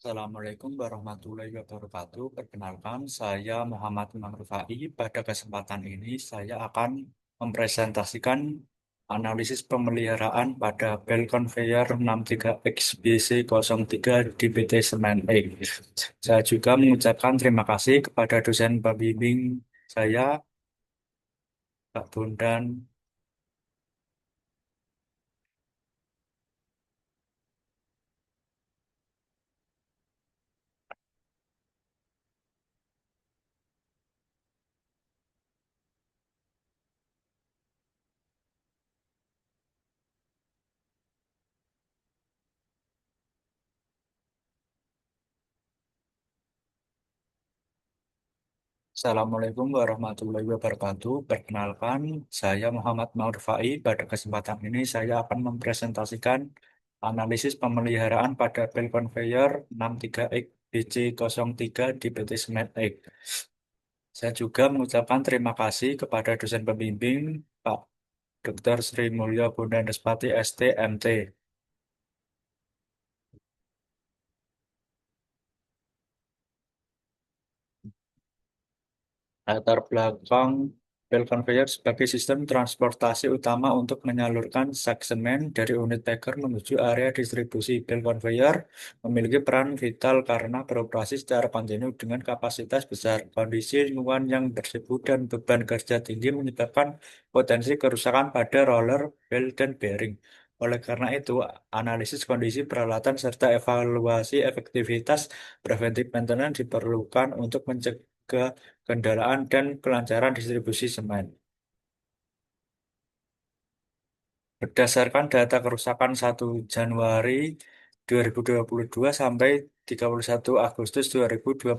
Assalamualaikum warahmatullahi wabarakatuh. Perkenalkan, saya Muhammad Imam Rifai. Pada kesempatan ini, saya akan mempresentasikan analisis pemeliharaan pada bel conveyor 63XBC03 di PT Semen E. Saya juga mengucapkan terima kasih kepada dosen pembimbing saya, Pak Bondan. Assalamualaikum warahmatullahi wabarakatuh. Perkenalkan, saya Muhammad Maur Fai. Pada kesempatan ini, saya akan mempresentasikan analisis pemeliharaan pada bel conveyor 63X BC03 di PT Semen Egg. Saya juga mengucapkan terima kasih kepada dosen pembimbing Pak Dr. Sri Mulyo Bundandespati ST MT. Latar belakang belt conveyor sebagai sistem transportasi utama untuk menyalurkan sak semen dari unit packer menuju area distribusi. Belt conveyor memiliki peran vital karena beroperasi secara kontinu dengan kapasitas besar. Kondisi lingkungan yang bersibuk dan beban kerja tinggi menyebabkan potensi kerusakan pada roller, belt, dan bearing. Oleh karena itu, analisis kondisi peralatan serta evaluasi efektivitas preventive maintenance diperlukan untuk mencegah kendaraan dan kelancaran distribusi semen. Berdasarkan data kerusakan 1 Januari 2022 sampai 31 Agustus 2025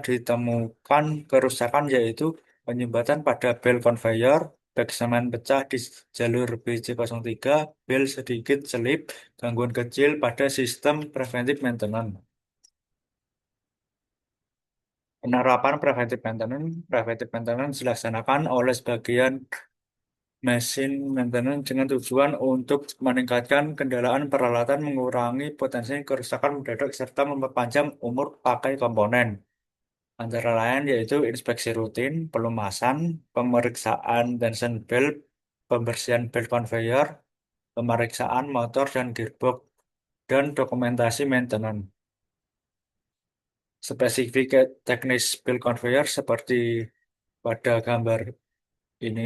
ditemukan kerusakan yaitu penyumbatan pada bel conveyor, bak semen pecah di jalur BC03, bel sedikit selip, gangguan kecil pada sistem preventive maintenance. Penerapan preventive maintenance dilaksanakan oleh sebagian mesin maintenance dengan tujuan untuk meningkatkan kendaraan peralatan, mengurangi potensi kerusakan mendadak, serta memperpanjang umur pakai komponen. Antara lain yaitu inspeksi rutin, pelumasan, pemeriksaan tension belt, pembersihan belt conveyor, pemeriksaan motor dan gearbox, dan dokumentasi maintenance. Spesifik teknis belt conveyor seperti pada gambar ini.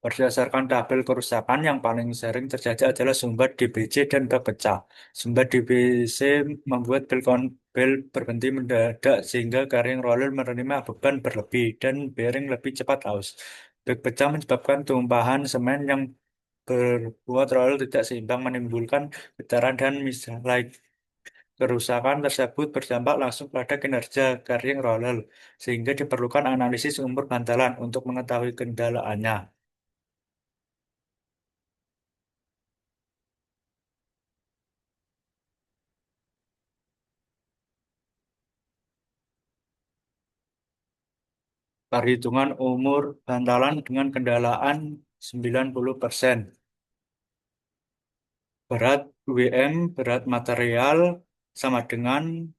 Berdasarkan tabel kerusakan yang paling sering terjadi adalah sumbat DBC dan bak pecah. Sumbat DBC membuat bel berhenti mendadak sehingga carrying roller menerima beban berlebih dan bearing lebih cepat aus. Bak pecah menyebabkan tumpahan semen yang berbuat roller tidak seimbang menimbulkan getaran dan misalnya kerusakan tersebut berdampak langsung pada kinerja carrying roller sehingga diperlukan analisis umur bantalan untuk mengetahui kendalaannya. Perhitungan umur bantalan dengan kendalaan 90%. Berat WM, berat material sama dengan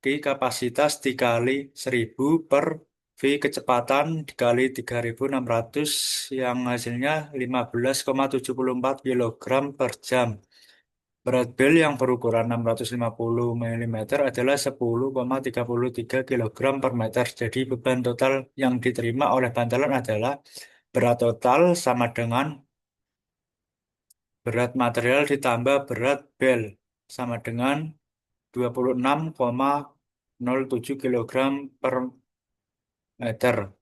D kapasitas dikali 1000 per V kecepatan dikali 3600 yang hasilnya 15,74 kilogram per jam. Berat bel yang berukuran 650 mm adalah 10,33 kilogram per meter. Jadi beban total yang diterima oleh bantalan adalah berat total sama dengan berat material ditambah berat bel sama dengan 26,07 kilogram per meter.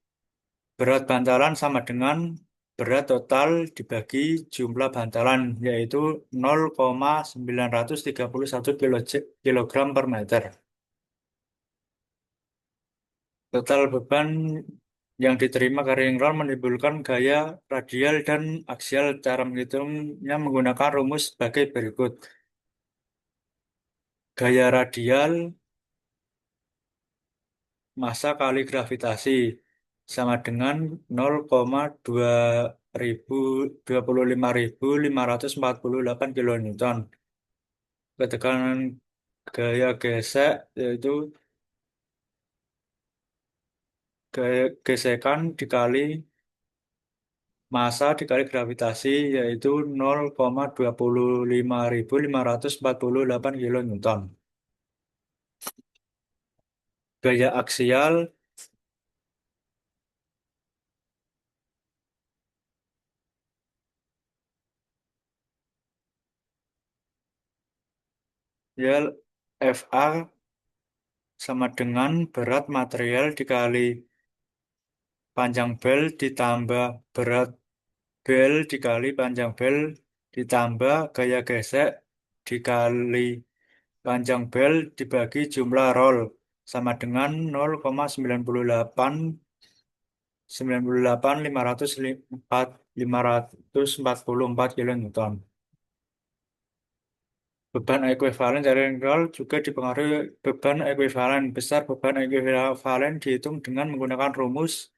Berat bantalan sama dengan berat total dibagi jumlah bantalan yaitu 0,931 kilogram per meter. Total beban yang diterima carrying role menimbulkan gaya radial dan aksial. Cara menghitungnya menggunakan rumus sebagai berikut. Gaya radial massa kali gravitasi sama dengan 0,2 ribu 25.548 kilonewton. Ketekanan gaya gesek yaitu gaya gesekan dikali massa dikali gravitasi yaitu 0,25.548 kilonewton. Gaya aksial ya Fa sama dengan berat material dikali panjang bel ditambah berat bel dikali panjang bel ditambah gaya gesek dikali panjang bel dibagi jumlah roll sama dengan 0,98544 kilonewton. Beban ekuivalen dari roll juga dipengaruhi beban ekuivalen. Besar beban ekuivalen dihitung dengan menggunakan rumus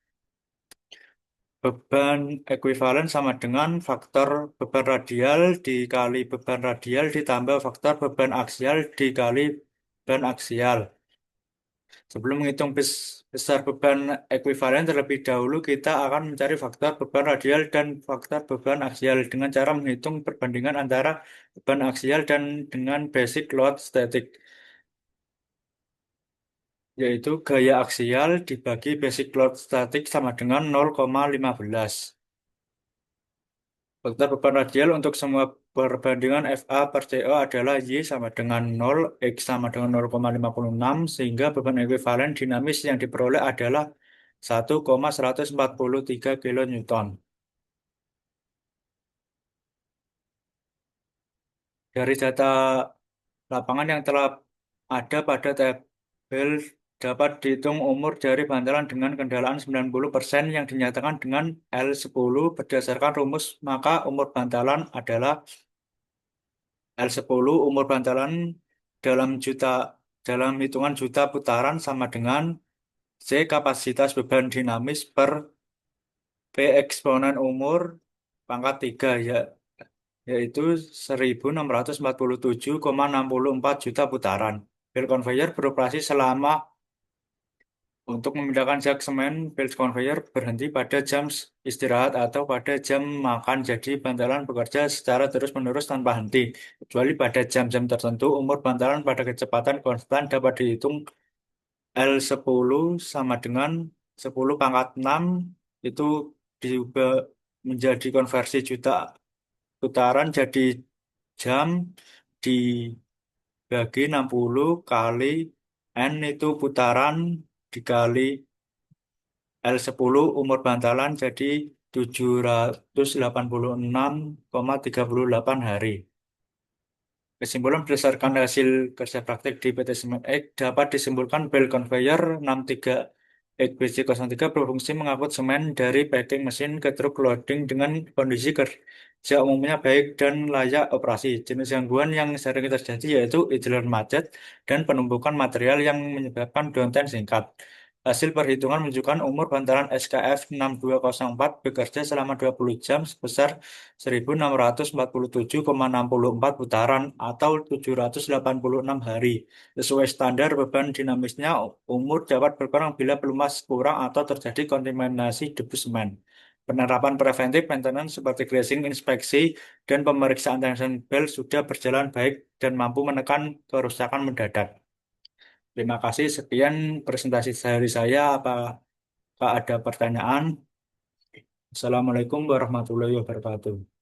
beban ekuivalen sama dengan faktor beban radial dikali beban radial ditambah faktor beban aksial dikali beban aksial. Sebelum menghitung besar beban ekuivalen terlebih dahulu, kita akan mencari faktor beban radial dan faktor beban aksial dengan cara menghitung perbandingan antara beban aksial dan dengan basic load static, yaitu gaya aksial dibagi basic load static sama dengan 0,15. Faktor beban radial untuk semua perbandingan FA per CO adalah Y sama dengan 0, X sama dengan 0,56, sehingga beban ekuivalen dinamis yang diperoleh adalah 1,143 kilonewton. Dari data lapangan yang telah ada pada tabel dapat dihitung umur dari bantalan dengan kendalaan 90% yang dinyatakan dengan L10 berdasarkan rumus, maka umur bantalan adalah L10 umur bantalan dalam dalam hitungan juta putaran sama dengan C kapasitas beban dinamis per P eksponen umur pangkat 3 ya, yaitu 1647,64 juta putaran. Belt conveyor beroperasi selama untuk memindahkan jak semen. Belt conveyor berhenti pada jam istirahat atau pada jam makan. Jadi bantalan bekerja secara terus-menerus tanpa henti. Kecuali pada jam-jam tertentu, umur bantalan pada kecepatan konstan dapat dihitung L10 sama dengan 10 pangkat 6 itu diubah menjadi konversi juta putaran jadi jam dibagi 60 kali N itu putaran dikali L10 umur bantalan jadi 786,38 hari. Kesimpulan berdasarkan hasil kerja praktik di PT Semen X dapat disimpulkan belt conveyor 63 XBC03 berfungsi mengangkut semen dari packing mesin ke truk loading dengan kondisi kerja umumnya baik dan layak operasi. Jenis gangguan yang sering terjadi yaitu idler macet dan penumpukan material yang menyebabkan downtime singkat. Hasil perhitungan menunjukkan umur bantalan SKF 6204 bekerja selama 20 jam sebesar 1647,64 putaran atau 786 hari. Sesuai standar beban dinamisnya, umur dapat berkurang bila pelumas kurang atau terjadi kontaminasi debu semen. Penerapan preventif maintenance seperti greasing, inspeksi, dan pemeriksaan tension belt sudah berjalan baik dan mampu menekan kerusakan mendadak. Terima kasih. Sekian presentasi dari saya. Apakah ada pertanyaan? Assalamualaikum warahmatullahi wabarakatuh.